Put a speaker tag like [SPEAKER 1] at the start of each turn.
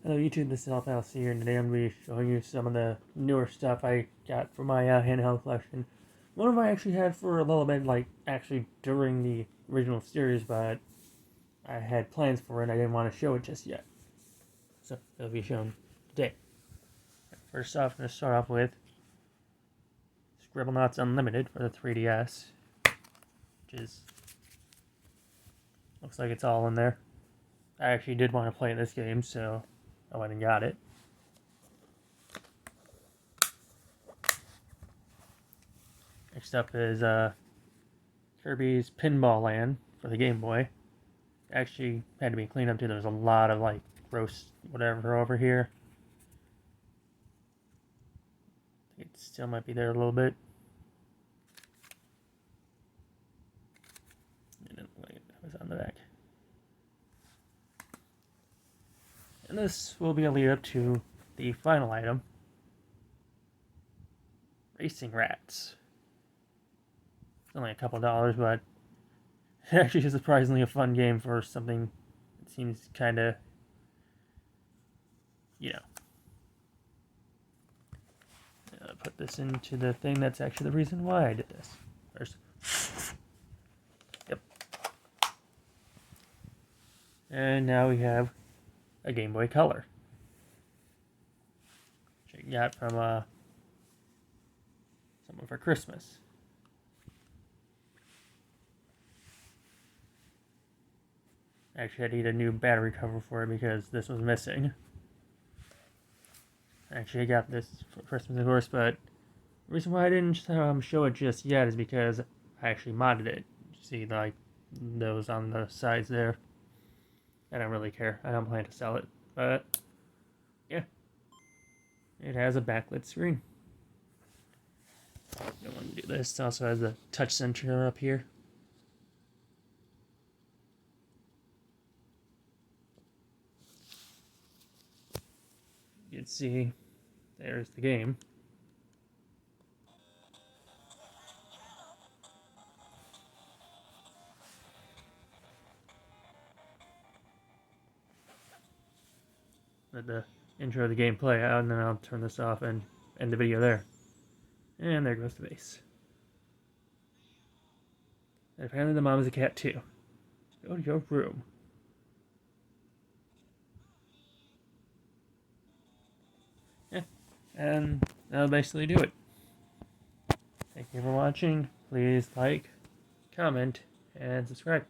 [SPEAKER 1] Hello YouTube, this is Alphaus here, and today I'm going to be showing you some of the newer stuff I got for my handheld collection. One of them I actually had for a little bit, like, actually during the original series, but I had plans for it and I didn't want to show it just yet. So, it'll be shown today. First off, I'm going to start off with Scribblenauts Unlimited for the 3DS, which is, looks like it's all in there. I actually did want to play this game, so I went and got it. Next up is Kirby's Pinball Land for the Game Boy. Actually had to be cleaned up too. There's a lot of like gross whatever over here. It still might be there a little bit. It was on the back. And this will be a lead up to the final item. Racing Rats. It's only a couple dollars, but it actually is surprisingly a fun game for something that seems kind of, you know. Put this into the thing that's actually the reason why I did this. First. Yep. And now we have a Game Boy Color. Which I got from someone for Christmas. I actually had to get a new battery cover for it because this was missing. Actually, I got this for Christmas, of course, but the reason why I didn't show it just yet is because I actually modded it. You see, like, those on the sides there. I don't really care. I don't plan to sell it, but yeah, it has a backlit screen. Don't want to do this. It also has the touch sensor up here. You can see there's the game. Let the intro of the game play out, and then I'll turn this off and end the video there. And there goes the base. And apparently the mom is a cat too. Go to your room. Yeah, and that'll basically do it. Thank you for watching. Please like, comment, and subscribe.